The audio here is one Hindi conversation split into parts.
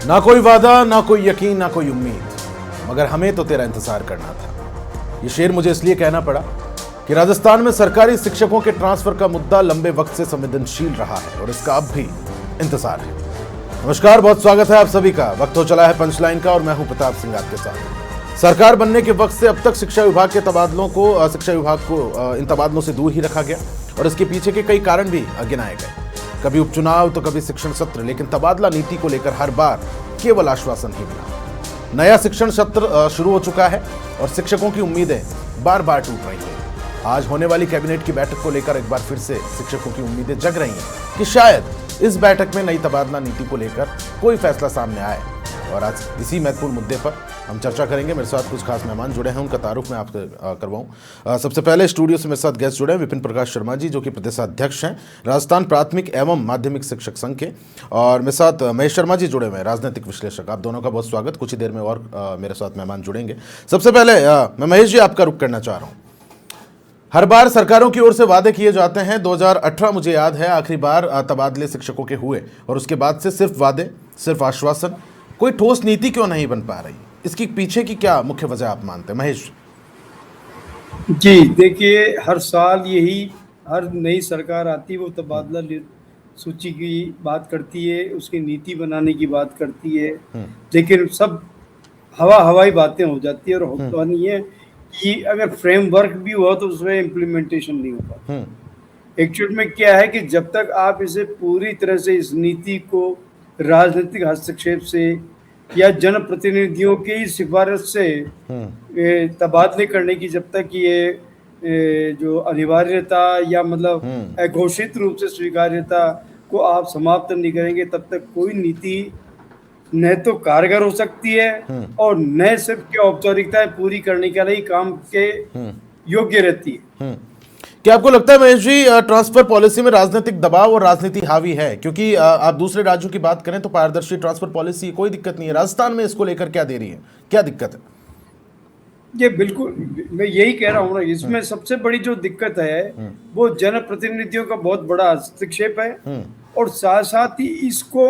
ना कोई वादा, ना कोई यकीन, ना कोई उम्मीद, मगर हमें तो तेरा इंतजार करना था। ये शेर मुझे इसलिए कहना पड़ा कि राजस्थान में सरकारी शिक्षकों के ट्रांसफर का मुद्दा लंबे वक्त से संवेदनशील रहा है और इसका अब भी इंतजार है। नमस्कार, बहुत स्वागत है आप सभी का। वक्त हो चला है पंचलाइन का और मैं हूं प्रताप सिंह आपके साथ। सरकार बनने के वक्त से अब तक शिक्षा विभाग के तबादलों को इन तबादलों से दूर ही रखा गया और इसके पीछे के कई कारण भी गिनाए गए। कभी उपचुनाव तो कभी शिक्षण सत्र, लेकिन तबादला नीति को लेकर हर बार केवल आश्वासन ही मिला। नया शिक्षण सत्र शुरू हो चुका है और शिक्षकों की उम्मीदें बार बार टूट रही हैं। आज होने वाली कैबिनेट की बैठक को लेकर एक बार फिर से शिक्षकों की उम्मीदें जग रही हैं कि शायद इस बैठक में नई तबादला नीति को लेकर कोई फैसला सामने आए। और आज इसी महत्वपूर्ण मुद्दे पर हम चर्चा करेंगे। मेरे साथ कुछ खास मेहमान जुड़े हैं, उनका तारुफ मैं आपसे करवाऊं। सबसे पहले स्टूडियो से मेरे साथ गेस्ट जुड़े हैं विपिन प्रकाश शर्मा जी, जो कि प्रदेशाध्यक्ष हैं राजस्थान प्राथमिक एवं माध्यमिक शिक्षक संघ के, और मेरे साथ महेश शर्मा जी जुड़े हुए हैं, राजनीतिक विश्लेषक। आप दोनों का बहुत स्वागत। कुछ ही देर में और मेरे साथ मेहमान जुड़ेंगे। सबसे पहले मैं महेश जी आपका रुख करना चाह रहा हूँ। हर बार सरकारों की ओर से वादे किए जाते हैं। 2018 मुझे याद है आखिरी बार तबादले शिक्षकों के हुए और उसके बाद से सिर्फ वादे, सिर्फ आश्वासन, कोई ठोस नीति क्यों नहीं बन पा रही? इसकी पीछे की क्या मुख्य वजह आप मानते हैं महेश? जी देखिए, हर साल यही, हर नई सरकार आती है वो तबादला सूची की बात करती है, उसकी नीति बनाने की बात करती है, लेकिन सब हवाई बातें हो जाती है और होता नहीं है कि अगर फ्रेमवर्क भी हुआ तो उसमें इम्प्लीमेंटेशन नहीं होगा। एक्चुअल में क्या है कि जब तक आप इसे पूरी तरह से, इस नीति को राजनीतिक हस्तक्षेप से या जनप्रतिनिधियों की सिफारिश से तबादले करने की जब तक ये जो अनिवार्यता या मतलब अघोषित रूप से स्वीकार्यता को आप समाप्त नहीं करेंगे, तब तक कोई नीति न तो कारगर हो सकती है और न सिर्फ की औपचारिकताएं पूरी करने के लिए काम के योग्य रहती है। क्या आपको लगता है महेश जी ट्रांसफर पॉलिसी में राजनीतिक दबाव और राजनीति हावी है? क्योंकि आप दूसरे राज्यों की बात करें तो पारदर्शी ट्रांसफर पॉलिसी कोई दिक्कत नहीं है, राजस्थान में इसको लेकर क्या देरी है, क्या दिक्कत है? ये बिल्कुल, मैं यही कह रहा हूँ ना, इसमें सबसे बड़ी जो दिक्कत है वो जनप्रतिनिधियों का बहुत बड़ा हस्तक्षेप है और साथ साथ ही इसको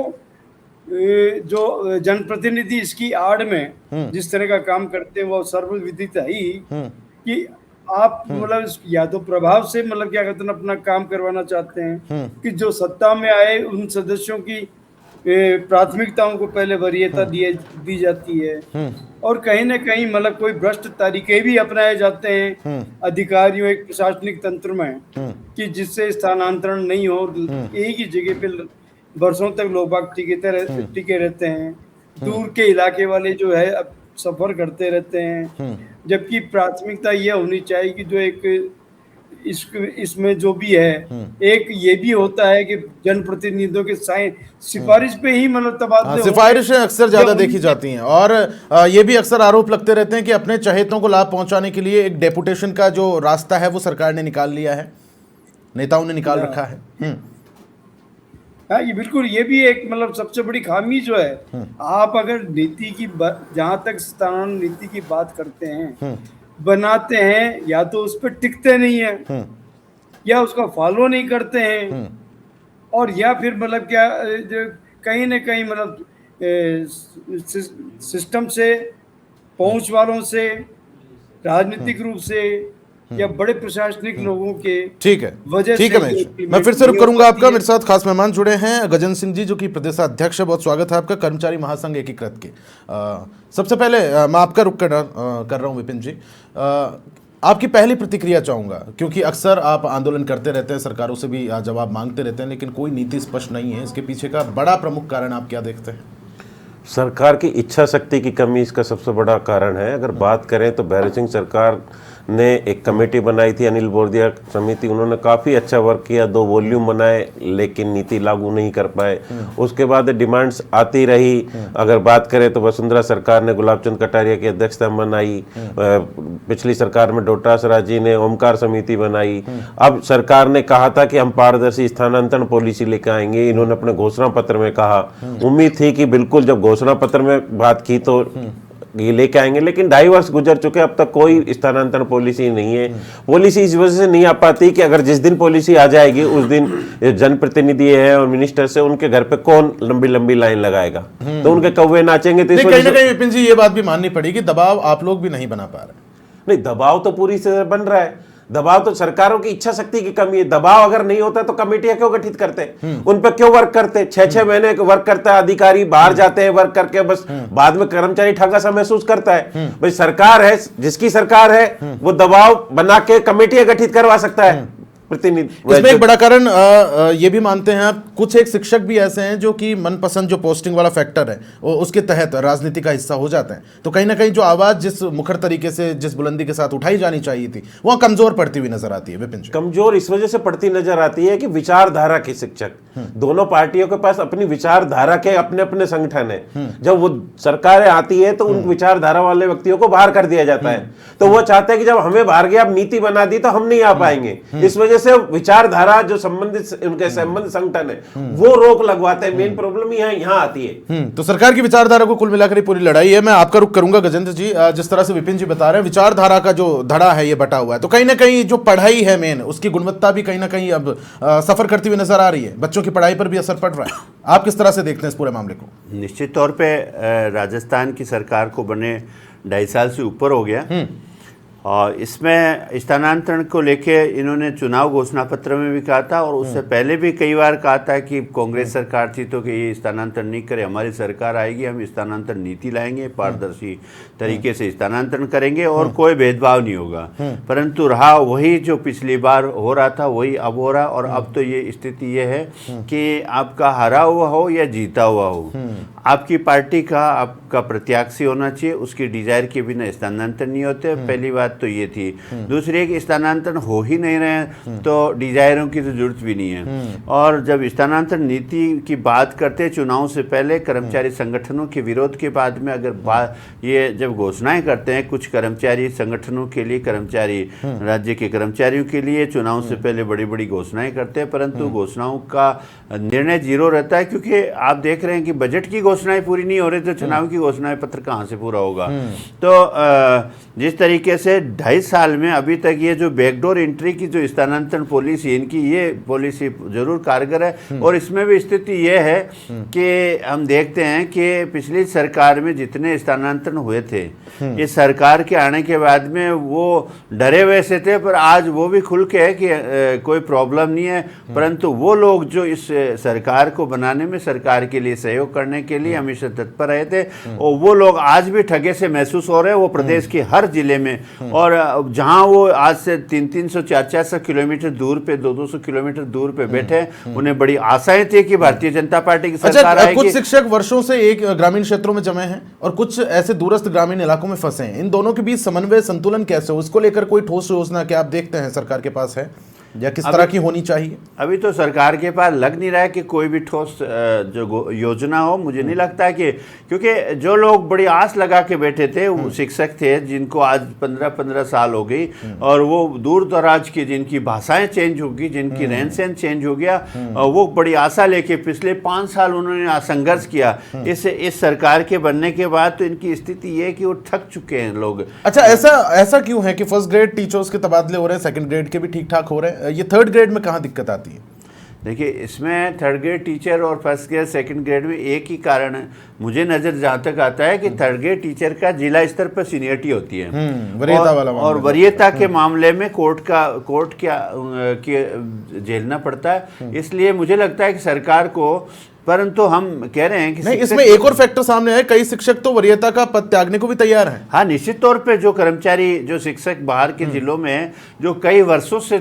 जो जनप्रतिनिधि इसकी आड़ में जिस तरह का काम करते हैं वो सर्वविदित है ही कि आप मतलब या तो प्रभाव से मतलब क्या कहते हैं अपना काम करवाना चाहते हैं कि जो सत्ता में आए उन सदस्यों की प्राथमिकताओं को पहले वरीयता दी जाती है और कहीं ना कहीं मतलब कोई भ्रष्ट तरीके भी अपनाए जाते हैं अधिकारियों एक प्रशासनिक तंत्र में कि जिससे स्थानांतरण नहीं हो, एक ही जगह पे वर्षों तक लोग बाग टिके रहते हैं। दूर के इलाके वाले जो है अब सफर करते रहते हैं, जबकि प्राथमिकता यह होनी चाहिए कि जो एक इसमें जो भी है, एक ये भी होता है कि जनप्रतिनिधियों के सिफारिश पे ही मतलब तबादले, सिफारिशें अक्सर ज्यादा देखी जाती हैं और ये भी अक्सर आरोप लगते रहते हैं कि अपने चहेतों को लाभ पहुंचाने के लिए एक डेपुटेशन का जो रास्ता है वो सरकार ने निकाल लिया है, नेताओं ने निकाल रखा है। हाँ, ये बिल्कुल, ये भी एक मतलब सबसे बड़ी खामी जो है। आप अगर नीति की जहां तक स्थानांतरण नीति की बात करते हैं, बनाते हैं, या तो उस पर टिकते नहीं है या उसका फॉलो नहीं करते हैं और या फिर मतलब क्या कहीं ना कहीं मतलब सिस्टम से, पहुंच वालों से, राजनीतिक रूप से या बड़े प्रशासनिक लोगों के ठीक है मैं फिर से रुक करूंगा आपका। मेरे साथ खास मेहमान जुड़े हैं गजन सिंह जी, जो कि प्रदेशाध्यक्ष है। बहुत स्वागत है आपका, कर्मचारी महासंघ एकीकृत के। सबसे पहले मैं आपका रुक कर रहा हूं विपिन जी। आपकी पहली प्रतिक्रिया चाहूंगा, क्योंकि अक्सर आप आंदोलन करते रहते हैं, सरकारों से भी जवाब मांगते रहते हैं, लेकिन कोई नीति स्पष्ट नहीं है। इसके पीछे का बड़ा प्रमुख कारण आप क्या देखते हैं? सरकार की इच्छा शक्ति की कमी इसका सबसे बड़ा कारण है। अगर बात करें तो भैरव सिंह सरकार ने एक कमेटी बनाई थी, अनिल बोरदिया समिति, उन्होंने काफ़ी अच्छा वर्क किया, 2 वॉल्यूम बनाए, लेकिन नीति लागू नहीं कर पाए। उसके बाद डिमांड्स आती रही। अगर बात करें तो वसुंधरा सरकार ने गुलाब चंद कटारिया की अध्यक्षता में बनाई, पिछली सरकार में डोटासरा जी ने ओमकार समिति बनाई। अब सरकार ने कहा था कि हम पारदर्शी स्थानांतरण पॉलिसी लेकर आएंगे, इन्होंने अपने घोषणा पत्र में कहा। उम्मीद थी कि बिल्कुल, जब घोषणा पत्र में बात की तो ये लेके आएंगे, लेकिन 2.5 वर्ष गुजर चुके, अब तक कोई स्थानांतरण पॉलिसी नहीं है। पॉलिसी इस वजह से नहीं आ पाती कि अगर जिस दिन पॉलिसी आ जाएगी उस दिन जनप्रतिनिधि है और मिनिस्टर से उनके घर पे कौन लंबी लंबी लाइन लगाएगा, तो उनके कौवे नाचेंगे। तो कहीं ना कहीं विपिन जी ये बात भी माननी पड़ेगी, दबाव आप लोग भी नहीं बना पा रहे। नहीं, दबाव तो पूरी से बन रहा है। दबाव तो सरकारों की इच्छा शक्ति की कमी है। दबाव अगर नहीं होता तो कमेटियां क्यों गठित करते हैं, उन पर क्यों वर्क करते हैं? 6-6 महीने वर्क करता है अधिकारी, बाहर जाते हैं वर्क करके, बस बाद में कर्मचारी ठगा सा महसूस करता है। भाई सरकार है, जिसकी सरकार है वो दबाव बना के कमेटियां गठित करवा सकता है प्रतिनिधि। इसमें एक बड़ा कारण ये भी मानते हैं आप, कुछ एक शिक्षक भी ऐसे हैं जो कि मनपसंद जो पोस्टिंग वाला फैक्टर है वो उसके तहत राजनीति का हिस्सा हो जाते हैं, तो कहीं ना कहीं जो आवाज जिस मुखर तरीके से जिस बुलंदी के साथ उठाई जानी चाहिए थी वहां कमजोर पड़ती हुई नजर आती है। विपिन जी, कमजोर इस वजह से पड़ती नजर आती है कि विचारधारा के शिक्षक, दोनों पार्टियों के पास अपनी विचारधारा के अपने अपने संगठन है। जब वो सरकारें आती है तो उन विचारधारा वाले व्यक्तियों को बाहर कर दिया जाता है, तो वो चाहते हैं कि जब हमें बाहर गया, अब नीति बना दी तो हम नहीं आ पाएंगे। इस वजह से विचारधारा जो संबंधित उनके संबंध संगठन है वो रोक लगवाते हैं। मेन प्रॉब्लम यहाँ आती है। तो सरकार की विचारधारा को कुल मिलाकर पूरी लड़ाई है। मैं आपका रुख करूंगा गजेंद्र जी, जिस तरह से विपिन जी बता रहे हैं विचारधारा का जो धड़ा है ये बटा हुआ है, तो कहीं ना कहीं जो पढ़ाई है मेन उसकी गुणवत्ता भी कहीं ना कहीं अब सफर करती हुई नजर आ रही है, बच्चों की पढ़ाई पर भी असर पड़ रहा है। आप किस तरह से देखते हैं इस पूरे मामले को? निश्चित तौर पे राजस्थान की सरकार को बने 2.5 साल से ऊपर हो गया, और इसमें स्थानांतरण को लेके इन्होंने चुनाव घोषणा पत्र में भी कहा था, और उससे पहले भी कई बार कहा था कि कांग्रेस सरकार थी तो कि ये स्थानांतरण नहीं करे, हमारी सरकार आएगी, हम स्थानांतरण नीति लाएंगे, पारदर्शी तरीके से स्थानांतरण करेंगे और कोई भेदभाव नहीं होगा। परंतु रहा वही जो पिछली बार हो रहा था वही अब हो रहा, और अब तो ये स्थिति ये है कि आपका हारा हुआ हो या जीता हुआ हो, आपकी पार्टी का आपका प्रत्याशी होना चाहिए, उसकी डिजायर के बिना स्थानांतरण नहीं होते। पहली बात तो ये थी। दूसरी एक, स्थानांतरण हो ही नहीं रहे तो डिजायरों की तो जरूरत भी नहीं है। और जब स्थानांतरण नीति की बात करते चुनाव से पहले कर्मचारी संगठनों के विरोध के बाद में अगर ये जब घोषणाएं करते हैं कुछ कर्मचारी संगठनों के लिए, कर्मचारी राज्य के कर्मचारियों के लिए चुनाव से पहले बड़ी बड़ी घोषणाएं करते हैं, परंतु घोषणाओं का निर्णय जीरो रहता है, क्योंकि आप देख रहे हैं कि बजट की घोषणाएं पूरी नहीं हो रही तो चुनाव की घोषणाएं पत्र कहां से पूरा होगा। तो जिस तरीके से 2.5 साल में अभी तक ये जो बैकडोर एंट्री की जो स्थानांतरण पॉलिसी, इनकी ये पॉलिसी जरूर कारगर है। और इसमें भी स्थिति ये है कि हम देखते हैं कि पिछली सरकार में जितने स्थानांतरण हुए थे, इस सरकार के आने के बाद में वो डरे हुए से थे, पर आज वो भी खुल के है कि कोई प्रॉब्लम नहीं है। परंतु वो लोग जो इस सरकार को बनाने में सरकार के लिए सहयोग करने के लिए हमेशा तत्पर रहे थे, और वो लोग आज भी ठगे से महसूस हो रहे हैं। वो प्रदेश के हर जिले में, और जहां वो आज से 300-300, 400 किलोमीटर दूर पे, 200 किलोमीटर दूर पे बैठे, उन्हें बड़ी आशाएं थी कि भारतीय जनता पार्टी की सरकार आएगी। कुछ शिक्षक वर्षों से एक ग्रामीण क्षेत्रों में जमे हैं और कुछ ऐसे दूरस्थ ग्रामीण इलाकों में फंसे हैं, इन दोनों के बीच समन्वय संतुलन कैसे हो, उसको लेकर कोई ठोस योजना क्या आप देखते हैं सरकार के पास है, या किस तरह की होनी चाहिए? अभी तो सरकार के पास लग नहीं रहा है कि कोई भी ठोस जो योजना हो। मुझे नहीं लगता है कि, क्योंकि जो लोग बड़ी आस लगा के बैठे थे, वो शिक्षक थे जिनको आज 15-15 साल हो गई, और वो दूर दराज की जिनकी भाषाएं चेंज होगी, जिनकी रहन सहन चेंज हो गया, वो बड़ी आशा लेके पिछले 5 साल उन्होंने संघर्ष किया। इस सरकार के बनने के बाद तो इनकी स्थिति ये है कि वो थक चुके हैं लोग। अच्छा, ऐसा क्यों है कि फर्स्ट ग्रेड टीचर्स के तबादले हो रहे हैं, सेकंड ग्रेड के भी ठीक ठाक हो रहे हैं, ये थर्ड ग्रेड में कहां दिक्कत आती है? देखिए, इसमें थर्ड ग्रेड टीचर और फर्स्ट ग्रेड सेकंड ग्रेड में एक ही कारण है मुझे नज़र जहाँ तक आता है कि थर्ड ग्रेड टीचर का जिला स्तर पर सीनियरिटी होती है, वरीयता वाला और वरीयता के मामले में कोर्ट के झेलना पड़ता है। इसलिए मुझे लगता है कि सरकार को, परंतु हम कह रहे हैं कि नहीं, इसमें एक और फैक्टर सामने है, कई शिक्षक तो वरीयता का पद त्यागने को भी तैयार हैं। हाँ, निश्चित तौर पे जो कर्मचारी, जो शिक्षक बाहर के जिलों में जो कई वर्षों से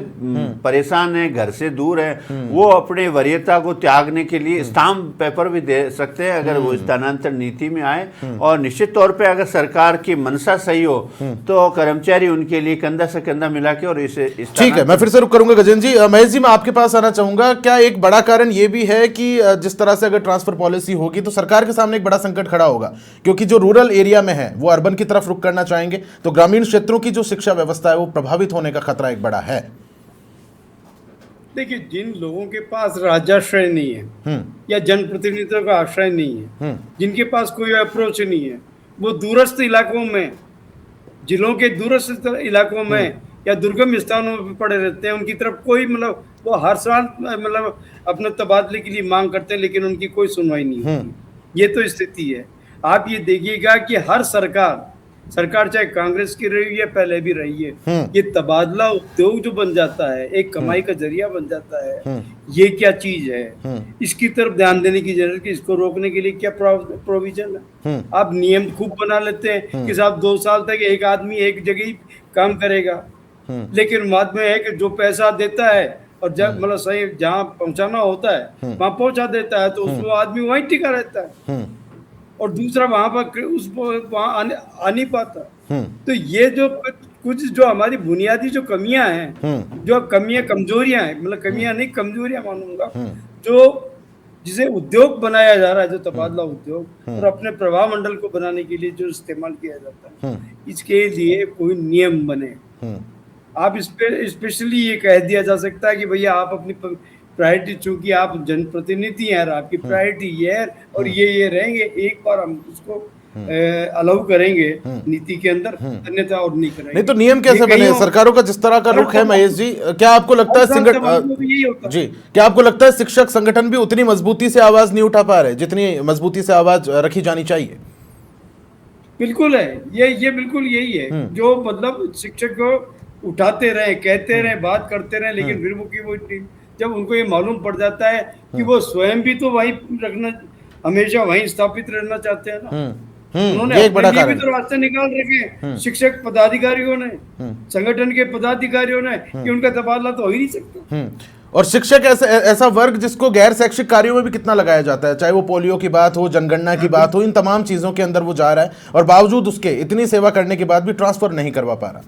परेशान है, घर से दूर है, वो अपने वरीयता को त्यागने के लिए स्टाम्प पेपर भी दे सकते हैं अगर वो स्थानांतरण नीति में आए। और निश्चित तौर पे अगर सरकार की मनसा सही हो तो कर्मचारी उनके लिए कंधा से कंधा मिला के, और इसे ठीक है। मैं फिर से रुक करूंगा गजेंद्र जी। महेश जी, मैं आपके पास आना चाहूंगा। क्या एक बड़ा कारण ये भी है कि जिस तरह से अगर ट्रांसफर पॉलिसी होगी तो सरकार के सामने एक बड़ा संकट खड़ा होगा, क्योंकि जो रूरल एरिया में है वो अर्बन की तरफ रुख करना चाहेंगे, तो ग्रामीण क्षेत्रों की जो शिक्षा व्यवस्था है वो प्रभावित होने का खतरा एक बड़ा है। देखिए, जिन लोगों के पास राजाश्रय नहीं है या जनप्रतिनिधित्व का आश्रय नहीं है, जिनके पास कोई अप्रोच नहीं है, वो दूरस्थ इलाकों में, जिलों के दूरस्थ इलाकों में या दुर्गम स्थानों में पड़े रहते हैं, उनकी तरफ कोई मतलब वो हर साल मतलब अपने तबादले के लिए मांग करते हैं, लेकिन उनकी कोई सुनवाई नहीं होती। ये तो स्थिति है। आप ये देखिएगा कि हर सरकार चाहे कांग्रेस की रही है, पहले भी रही है, ये तबादला उद्योग जो बन जाता है, एक कमाई का जरिया बन जाता है, ये क्या चीज है, इसकी तरफ ध्यान देने की जरूरत है। इसको रोकने के लिए क्या प्रोविजन है? आप नियम खूब बना लेते हैं कि साहब 2 साल तक एक आदमी एक जगह ही काम करेगा, लेकिन बाद में है कि जो पैसा देता है और जब मतलब सही जहाँ पहुंचाना होता है वहां पहुंचा देता है, तो उसको आदमी वहीं टिका रहता है और दूसरा वहां पर वहां आ नहीं पाता। तो ये जो कुछ जो हमारी बुनियादी जो कमियां हैं, जो कमजोरियां हैं, मतलब कमियां नहीं कमजोरियां मानूंगा, जो जिसे उद्योग बनाया जा रहा है, जो तबादला उद्योग और अपने प्रभाव मंडल को बनाने के लिए जो इस्तेमाल किया जाता है, इसके लिए कोई नियम बने। आप इस पे स्पेशली ये कह दिया जा सकता है कि भैया आप अपनी प्रायोरिटी, चूंकि आप जनप्रतिनिधि हैं, आपकी प्रायोरिटी ये है और ये रहेंगे, एक बार हम उसको अलाउ करेंगे नीति के अंदर, अन्यथा और नहीं करेंगे। नहीं तो नियम कैसे बने? सरकारों का जिस तरह का रुख है महेश जी, क्या आपको लगता है जी, क्या आपको लगता है शिक्षक संगठन भी उतनी मजबूती से आवाज नहीं उठा पा रहे जितनी मजबूती से आवाज रखी जानी चाहिए? बिल्कुल है, ये बिल्कुल यही है, जो मतलब शिक्षक को उठाते रहे, कहते रहे, बात करते रहे, लेकिन फिर वो जब उनको ये मालूम पड़ जाता है कि वो स्वयं भी तो वहीं रखना, हमेशा वहीं स्थापित रहना चाहते हैं ना, उन्होंने एक बड़ा कारण भी तो रास्ते निकाल रखे शिक्षक पदाधिकारियों ने, संगठन के पदाधिकारियों ने, कि उनका तबादला तो हो ही नहीं सकता। और शिक्षक ऐसा वर्ग जिसको गैर शैक्षिक कार्यों में भी कितना लगाया जाता है, चाहे वो पोलियो की बात हो, जनगणना की बात हो, इन तमाम चीजों के अंदर वो जा रहा है और बावजूद उसके इतनी सेवा करने के बाद भी ट्रांसफर नहीं करवा पा रहा।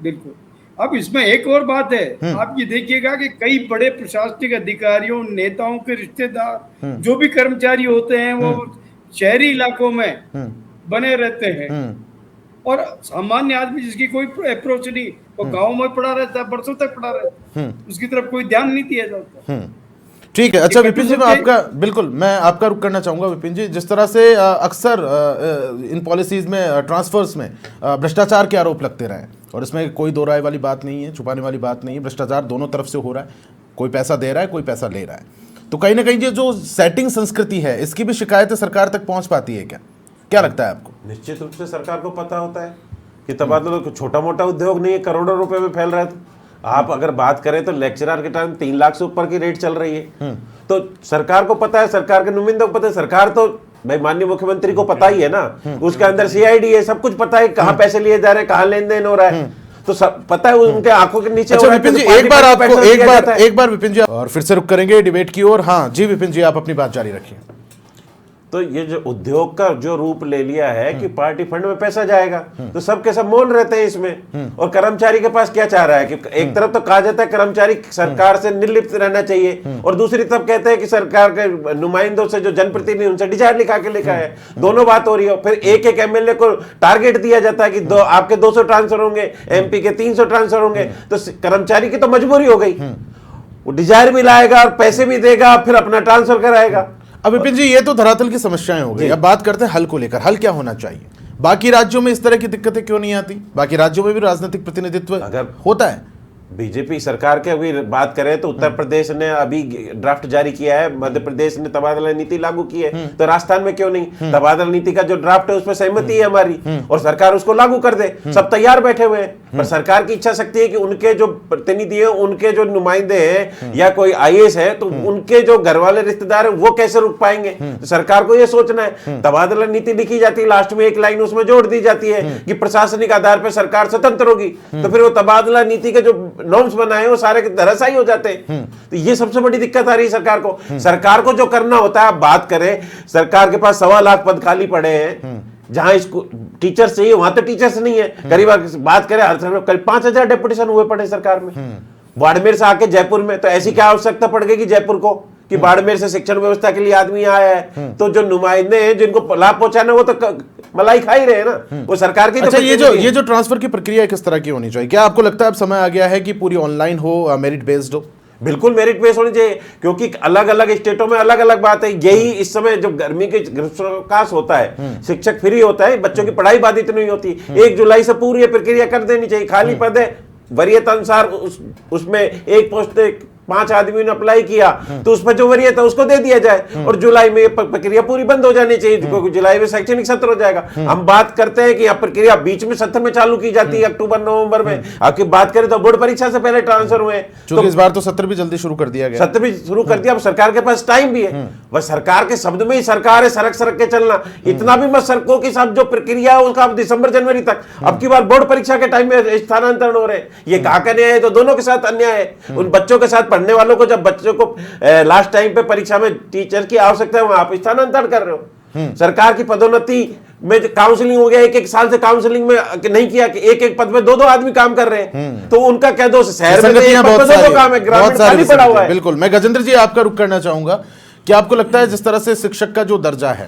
बिल्कुल। अब इसमें एक और बात है, आप ये देखिएगा कि कई बड़े प्रशासनिक अधिकारियों, नेताओं के रिश्तेदार, जो भी कर्मचारी होते हैं, वो शहरी इलाकों में बने रहते हैं और सामान्य आदमी जिसकी कोई अप्रोच नहीं, वो गाँव में पड़ा रहता है, बरसों तक पड़ा रहता है, उसकी तरफ कोई ध्यान नहीं दिया जाता। ठीक है। अच्छा विपिन जी, मैं आपका बिल्कुल मैं आपका रुख करना चाहूंगा। विपिन जी, जिस तरह से अक्सर इन पॉलिसीज में, ट्रांसफर्स में भ्रष्टाचार के आरोप लगते रहे, और इसमें कोई दो राय वाली बात नहीं है, छुपाने वाली बात नहीं है, भ्रष्टाचार दोनों तरफ से हो रहा है, कोई पैसा दे रहा है, कोई पैसा ले रहा है, तो कहीं ना कहीं ये जो सेटिंग संस्कृति है, इसकी भी शिकायतें सरकार तक पहुंच पाती है क्या लगता है आपको? निश्चित रूप से सरकार को पता होता है कि तबादला छोटा मोटा उद्योग नहीं है, करोड़ों रुपए में फैल रहा है। आप अगर बात करें तो लेक्चरर के टाइम 3 लाख से ऊपर की रेट चल रही है, तो सरकार को पता है, सरकार के नुमाइंदों को पता है, सरकार तो भाई माननीय मुख्यमंत्री को पता ही है ना, उसके अंदर CID है, सब कुछ पता है, कहाँ पैसे लिए जा रहे हैं, कहाँ लेन देन हो रहा है, तो सब पता है, उनके आंखों के नीचे। अच्छा विपिन जी, एक बार विपिन जी और फिर से रुक करेंगे डिबेट की ओर। हाँ जी विपिन जी, आप अपनी बात जारी रखिए। तो ये जो उद्योग का जो रूप ले लिया है कि पार्टी फंड में पैसा जाएगा, तो सबके सब मौन रहते हैं इसमें, और कर्मचारी के पास क्या चाह रहा है कि एक तरफ तो कहा जाता है कर्मचारी सरकार से निर्लिप्त रहना चाहिए, और दूसरी तरफ कहते हैं कि सरकार के नुमाइंदों से, जो जनप्रतिनिधि, उनसे डिजायर लिखा के लिखा है, दोनों बात हो रही है। फिर एक MLA को टारगेट दिया जाता है कि आपके 200 ट्रांसफर होंगे, MP के 300 ट्रांसफर होंगे, तो कर्मचारी की तो मजबूरी हो गई, वो डिजायर भी लाएगा और पैसे भी देगा, फिर अपना ट्रांसफर कराएगा। अब विपिन जी, ये तो धरातल की समस्याएं हो गई, अब बात करते हैं हल को लेकर। हल क्या होना चाहिए? बाकी राज्यों में इस तरह की दिक्कतें क्यों नहीं आती? बाकी राज्यों में भी राजनीतिक प्रतिनिधित्व अगर होता है। बीजेपी सरकार के अभी बात करें तो उत्तर प्रदेश ने अभी ड्राफ्ट जारी किया है, मध्य प्रदेश ने तबादला नीति लागू की है, तो राजस्थान में क्यों नहीं? तबादला नीति का जो ड्राफ्ट है उसमें सहमति है हमारी, और सरकार उसको लागू कर दे, सब तैयार बैठे हुए हैं। पर सरकार की इच्छा शक्ति है कि उनके जो प्रतिनिधि है, उनके जो नुमाइंदे हैं या कोई IAS है, तो उनके जो घर वाले रिश्तेदार है वो कैसे रुक पाएंगे? तो सरकार को ये सोचना है। तबादला नीति लिखी जाती है, लास्ट में एक लाइन उसमें जोड़ दी जाती है कि प्रशासनिक आधार पर सरकार स्वतंत्र होगी, तो फिर वो तबादला नीति के जो नॉर्म्स बनाए वो सारे धराशायी हो जाते हैं। तो ये सबसे बड़ी दिक्कत आ रही है सरकार को। सरकार को जो करना होता है, आप बात करें, सरकार के पास 1.25 लाख पद खाली पड़े हैं, जहां इसको टीचर्स चाहिए वहां तो टीचर्स नहीं है। करीब बात करें हर समय करीब 5000 डेपुटेशन हुए पड़े सरकार में, बाड़मेर से आके जयपुर में, तो ऐसी क्या आवश्यकता पड़ गई कि जयपुर को कि बाड़मेर से शिक्षण व्यवस्था के लिए आदमी आया है, तो जो नुमाइंदे हैं जिनको लाभ पहुंचाना वो तो मलाई खा ही रहे हैं ना, वो सरकार की। अच्छा, ये जो ट्रांसफर की प्रक्रिया किस तरह की होनी चाहिए? क्या आपको लगता है अब समय आ गया है कि पूरी ऑनलाइन हो, मेरिट बेस्ड हो? बिल्कुल मेरिट बेस होनी चाहिए, क्योंकि अलग अलग स्टेटों में अलग अलग बात है। यही इस समय जब गर्मी के ग्रीष्मावकाश होता है, शिक्षक फ्री होता है, बच्चों की पढ़ाई बाधित नहीं होती, 1 जुलाई से पूरी प्रक्रिया कर देनी चाहिए। खाली पद है, वरीयता अनुसार उसमें एक पोस्ट 5 आदमी ने अप्लाई किया तो उस पर जो वरीयता उसको दे दिया जाए और जुलाई में प्रक्रिया पूरी बंद हो जानी चाहिए, क्योंकि जुलाई में शैक्षणिक सत्र हो जाएगा। हम बात करते हैं कि यह प्रक्रिया बीच में सत्र में चालू की जाती है, अक्टूबर नवंबर में। आपकी बात करें तो बोर्ड परीक्षा से पहले ट्रांसफर हुए, तो इस बार तो सत्र भी जल्दी शुरू कर दिया गया, सत्र भी शुरू कर दिया। अब सरकार के पास टाइम भी है, वह सरकार के शब्द में ही सरकार है, सरक सरक के चलना। इतना भी मत सरको कि सब जो प्रक्रिया है उसका दिसंबर जनवरी तक। अब की बार बोर्ड परीक्षा के टाइम में स्थानांतरण हो रहे हैं, ये कहा का न्याय है? तो दोनों के साथ अन्याय है। उन बच्चों के साथ पढ़ने वालों को, जब बच्चों को लास्ट टाइम पे परीक्षा में टीचर की आवश्यकता है, वहां आप स्थानांतरण कर रहे हो। सरकार की पदोन्नति में काउंसलिंग हो गया, 1-1 साल से काउंसलिंग में नहीं किया कि 1-1 पद में 2-2 आदमी काम कर रहे हैं, तो उनका क्या दोष? शहर में बहुत दो काम है, ग्रामीण खाली पड़ा हुआ है। बिल्कुल। मैं गजेंद्र जी आपका रुख करना चाहूंगा कि आपको लगता है जिस तरह से शिक्षक का जो दर्जा है,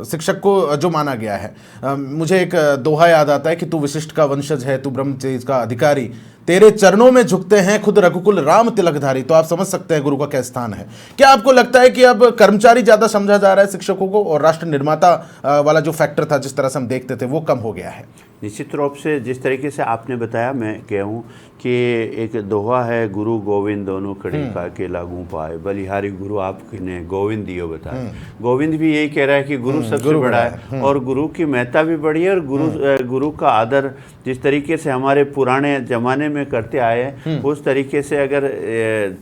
शिक्षक को जो माना गया है, मुझे एक दोहा याद आता है कि तू विशिष्ट का वंशज है, तू ब्रह्मचर्य का अधिकारी, तेरे चरणों में झुकते हैं खुद रघुकुल राम तिलकधारी। तो आप समझ सकते हैं गुरु का क्या स्थान है। क्या आपको लगता है कि अब कर्मचारी ज्यादा समझा जा रहा है शिक्षकों को, और राष्ट्र निर्माता वाला जो फैक्टर था जिस तरह से हम देखते थे वो कम हो गया है? निश्चित रूप से जिस तरीके से आपने बताया, मैं कहूँ कि एक दोहा है, गुरु गोविंद दोनों खड़ी का के लागू पाए, बलिहारी गुरु आपने गोविंद दियो बताए। गोविंद भी यही कह रहा है कि गुरु सबसे बड़ा है, और गुरु की महत्ता भी बड़ी है, और गुरु का आदर जिस तरीके से हमारे पुराने ज़माने में करते आए हैं, उस तरीके से अगर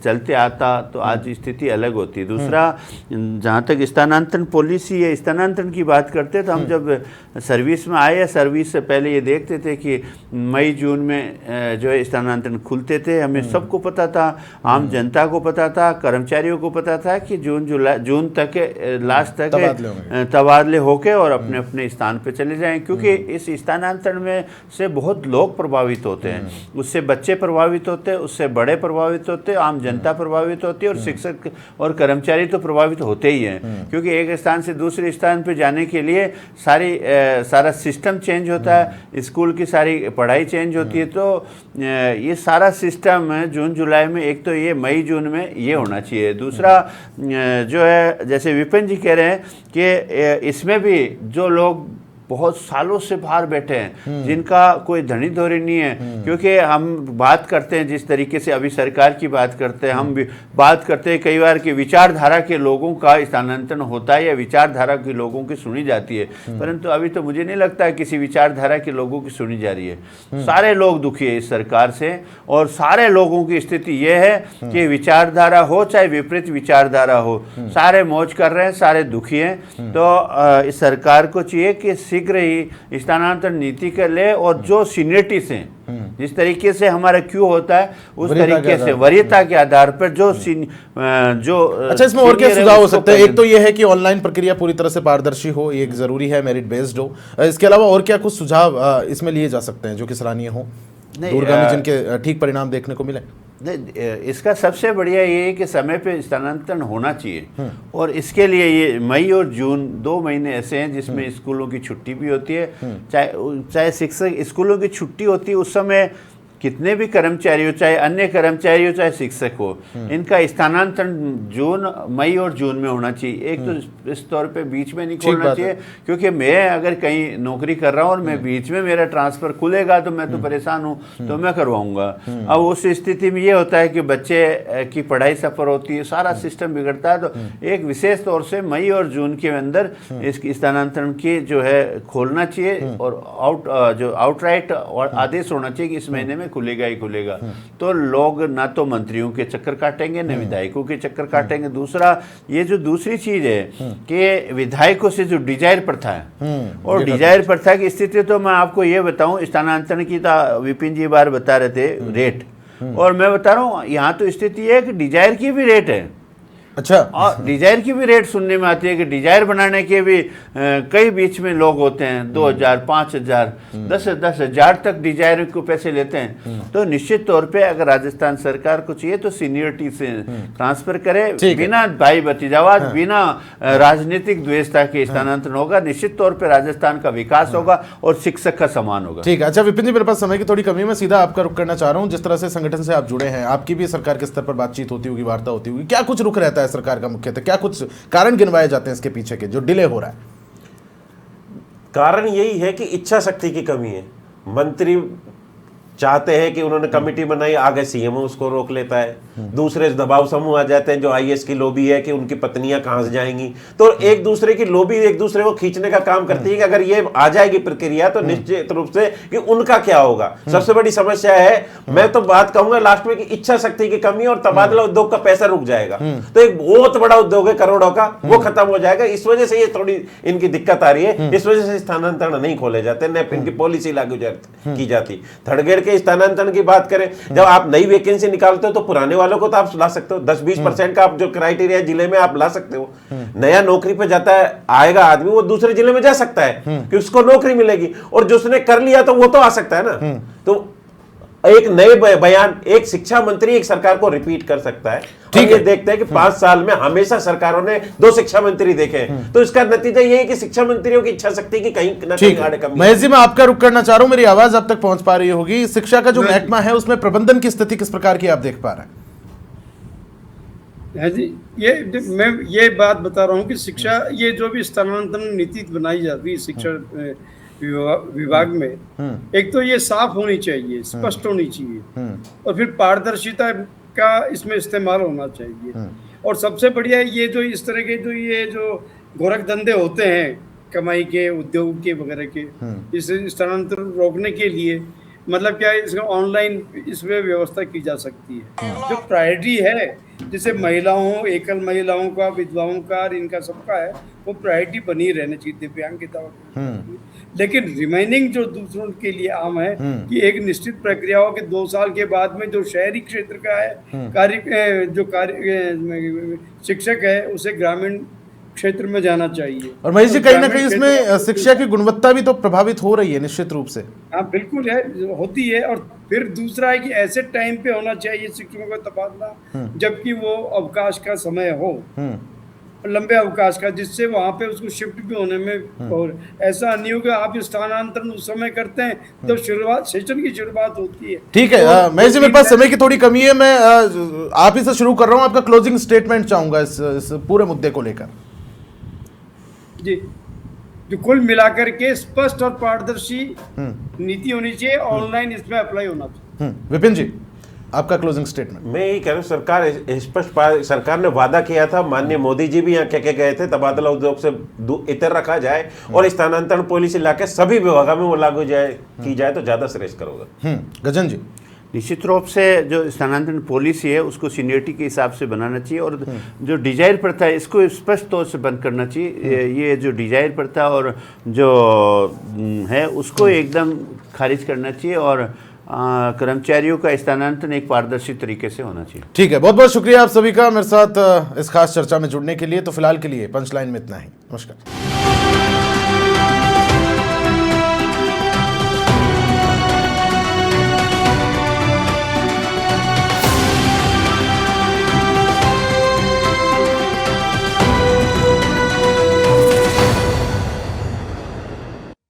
चलते आता तो आज स्थिति अलग होती। दूसरा, जहाँ तक स्थानांतरण पॉलिसी या स्थानांतरण की बात करते, तो हम जब सर्विस में आए, सर्विस से पहले ये देखते थे कि मई जून में जो है स्थानांतरण खुलते थे। हमें सबको पता था, आम जनता को पता था, कर्मचारियों को पता था कि जून तक लास्ट तक तबादले होके और अपने अपने स्थान पे चले जाएं, क्योंकि इस स्थानांतरण में से बहुत लोग प्रभावित होते हैं। उससे बच्चे प्रभावित होते हैं, उससे बड़े प्रभावित होते हैं, आम जनता प्रभावित होती है, और शिक्षक और कर्मचारी तो प्रभावित होते ही हैं, क्योंकि एक स्थान से दूसरे स्थान पर जाने के लिए सारा सिस्टम चेंज होता है, स्कूल की सारी पढ़ाई चेंज होती है। तो ये सारा सिस्टम जून जुलाई में, एक तो ये मई जून में ये होना चाहिए। दूसरा जो है, जैसे विपिन जी कह रहे हैं कि इसमें भी जो लोग बहुत सालों से बाहर बैठे हैं, जिनका कोई धनी धोरी नहीं है, क्योंकि हम बात करते हैं जिस तरीके से अभी सरकार की बात करते हैं, हम भी बात करते हैं कई बार कि विचारधारा के लोगों का स्थानांतरण होता है या विचारधारा के लोगों की सुनी जाती है, परंतु अभी तो मुझे नहीं लगता किसी विचारधारा के लोगों की सुनी जा रही है। सारे लोग दुखी है इस सरकार से, और सारे लोगों की स्थिति यह है कि विचारधारा हो चाहे विपरीत विचारधारा हो, सारे मौज कर रहे हैं, सारे दुखी हैं। तो इस सरकार को चाहिए कि शीघ्र ही स्थानांतरण नीति कर ले, और जो सीनियरिटी से, जिस तरीके से हमारा क्यों होता है उस तरीके से वरीयता के आधार पर जो अच्छा, इसमें और क्या सुझाव हो सकते हैं? एक तो यह है कि ऑनलाइन प्रक्रिया पूरी तरह से पारदर्शी हो, ये एक जरूरी है, मेरिट बेस्ड हो। इसके अलावा और क्या कुछ सुझाव इसमें लिए जा सकते हैं जो कि सराहनीय हो, दूरगामी जिनके ठीक परिणाम देखने को मिले? इसका सबसे बढ़िया ये है कि समय पे स्थानांतरण होना चाहिए, और इसके लिए ये मई और जून 2 महीने ऐसे हैं जिसमें स्कूलों की छुट्टी भी होती है। चाहे शिक्षक स्कूलों की छुट्टी होती है, उस समय कितने भी कर्मचारी हो, चाहे अन्य कर्मचारी हो चाहे शिक्षक हो, इनका स्थानांतरण मई और जून में होना चाहिए। एक तो इस तौर पे बीच में नहीं खोलना चाहिए, क्योंकि मैं अगर कहीं नौकरी कर रहा हूँ और मैं बीच में मेरा ट्रांसफर खुलेगा तो मैं तो परेशान हूँ, तो मैं करवाऊंगा। अब उस स्थिति में ये होता है कि बच्चे की पढ़ाई सफर होती है, सारा सिस्टम बिगड़ता है। तो एक विशेष तौर से मई और जून के अंदर इस स्थानांतरण की जो है खोलना चाहिए, और जो आउटराइट आदेश होना चाहिए कि इस महीने में खुलेगा ही खुलेगा। तो लोग ना तो मंत्रियों के चक्कर काटेंगे, न विधायकों के चक्कर काटेंगे। दूसरा, ये जो दूसरी चीज है कि विधायकों से जो डिजायर प्रथा है, और डिजायर प्रथा की स्थिति, तो मैं आपको ये बताऊं, स्थानांतरण की तो विपिन जी बार बता रहे थे रेट, और मैं बता रहा हूँ यहाँ तो स्थिति है कि डिजायर की भी रेट है, अच्छा। और डिजायर की भी रेट सुनने में आती है कि डिजायर बनाने के भी कई बीच में लोग होते हैं 2000, 5000, 10,000 तक डिजायर को पैसे लेते हैं। तो निश्चित तौर पे अगर राजस्थान सरकार को चाहिए तो सीनियरिटी से ट्रांसफर करे, बिना भाई भतीजावाद, बिना राजनीतिक द्वेषता के स्थानांतरण होगा। निश्चित तौर पे राजस्थान का विकास होगा और शिक्षक का सम्मान होगा। ठीक है। अच्छा विपिन जी, मेरे पास समय की थोड़ी कमी है, मैं सीधा आपका रुख करना चाह रहा हूं। जिस तरह से संगठन से आप जुड़े हैं, आपकी भी सरकार के स्तर पर बातचीत होती होगी, वार्ता होती होगी, क्या कुछ रुख रहता है सरकार का मुख्यतः? क्या कुछ कारण गिनवाए जाते हैं इसके पीछे के जो डिले हो रहा है? कारण यही है कि इच्छा शक्ति की कमी है। मंत्री चाहते हैं कि उन्होंने कमेटी बनाई, आगे सीएम उसको रोक लेता है। दूसरे दबाव समूह आ जाते हैं जो आईएएस की लॉबी है कि उनकी पत्नियां कहां से जाएंगी। तो एक दूसरे की लॉबी एक दूसरे को खींचने का काम करती है कि अगर ये आ जाएगी प्रक्रिया तो निश्चित रूप से कि उनका क्या होगा। सबसे बड़ी समस्या है, मैं तो बात कहूंगा लास्ट में, कि इच्छा शक्ति की कमी और तबादला उद्योग का पैसा रुक जाएगा। तो एक बहुत बड़ा उद्योग है करोड़ों का, वो खत्म हो जाएगा। इस वजह से ये थोड़ी इनकी दिक्कत आ रही है। इस वजह से स्थानांतरण नहीं खोले जाते, न इनकी पॉलिसी लागू की जाती। थर्ड ग्रेड के स्थानांतरण की बात करें, जब आप नई वैकेंसी निकालते हो तो पुराने वालों को तो आप ला सकते हो, 10-20% का आप जो क्राइटेरिया जिले में आप ला सकते हो। नया नौकरी पे जाता है आएगा आदमी, वो दूसरे जिले में जा सकता है कि उसको नौकरी मिलेगी, और जिसने कर लिया तो वो तो आ सकता है ना। तो एक नए बयान एक शिक्षा मंत्री एक सरकार को रिपीट कर सकता है। ठीक है, देखते हैं कि 5 साल में हमेशा सरकारों ने 2 शिक्षा मंत्री देखे हैं, तो इसका नतीजा ये है कि शिक्षा मंत्रियों की इच्छा शक्ति की कहीं न कहीं आड़े कमी। महेश जी, मैं आपका रुख करना चाह रहा हूं, मेरी आवाज अब तक पहुंच पा रही होगी। शिक्षा का जो महकमा है उसमें प्रबंधन की स्थिति किस प्रकार की आप देख पा रहे हैं? है जी, मैं ये बात बता रहा हूँ कि शिक्षा, ये जो भी स्थानांतरण नीति बनाई जाती है शिक्षा विभाग में, एक तो ये साफ होनी चाहिए, स्पष्ट होनी चाहिए, और फिर पारदर्शिता का इसमें इस्तेमाल होना चाहिए। और सबसे बढ़िया ये जो इस तरह के जो गोरख धंधे होते हैं कमाई के, उद्योग के वगैरह के, इस स्थानांतरण रोकने के लिए मतलब क्या है, इसका ऑनलाइन इसमें व्यवस्था की जा सकती है। जो प्रायोरिटी है, जैसे महिलाओं, एकल महिलाओं का, विधवाओं का, इनका सबका है, वो प्रायोरिटी बनी रहनी चाहिए, दिव्यांगता। लेकिन रिमेनिंग जो दूसरों के लिए आम है कि एक निश्चित प्रक्रिया हो कि 2 साल के बाद में जो शहरी क्षेत्र का है शिक्षक है, उसे ग्रामीण क्षेत्र में जाना चाहिए। और महेश जी, कहीं ना कहीं इसमें शिक्षा की गुणवत्ता भी तो प्रभावित हो रही है निश्चित रूप से। हाँ बिल्कुल है, होती है। और फिर दूसरा है कि ऐसे टाइम पे होना चाहिए शिक्षकों का तबादला जबकि वो अवकाश का समय हो, लंबे अवकाश का, जिससे वहाँ पे उसको शिफ्ट भी होने में, और ऐसा नहीं होगा आप स्थानांतरण उस समय करते हैं जब शुरुआत सेशन की शुरुआत होती है। ठीक है, महेश जी, मेरे पास समय की थोड़ी कमी है, मैं आप ही से शुरू कर रहा हूँ। आपका क्लोजिंग स्टेटमेंट चाहूंगा इस पूरे मुद्दे को लेकर। जी, जो कुल मिलाकर के स्पष्ट और पारदर्शी नीति होनी चाहिए, ऑनलाइन इसमें अप्लाई होना चाहिए। विपिन जी, आपका क्लोजिंग स्टेटमेंट। मैं यही कह रहा हूँ, सरकार स्पष्ट, सरकार ने वादा किया था, माननीय मोदी जी भी यहाँ कह के गए थे, तबादला उद्योग से इतर रखा जाए और स्थानांतरण पॉलिसी लाके सभी विभागों में वो लागू की जाए तो ज्यादा श्रेष्ठ होगा। गजन जी, निश्चित रूप से जो स्थानांतरण पॉलिसी है उसको सीनियरिटी के हिसाब से बनाना चाहिए, और जो डिजायर प्रथा है इसको स्पष्ट तौर से बंद करना चाहिए। ये जो डिजायर प्रथा और जो है उसको एकदम खारिज करना चाहिए, और कर्मचारियों का स्थानांतरण एक पारदर्शी तरीके से होना चाहिए। ठीक है, बहुत बहुत शुक्रिया आप सभी का मेरे साथ इस खास चर्चा में जुड़ने के लिए। तो फिलहाल के लिए पंचलाइन में इतना ही। नमस्कार।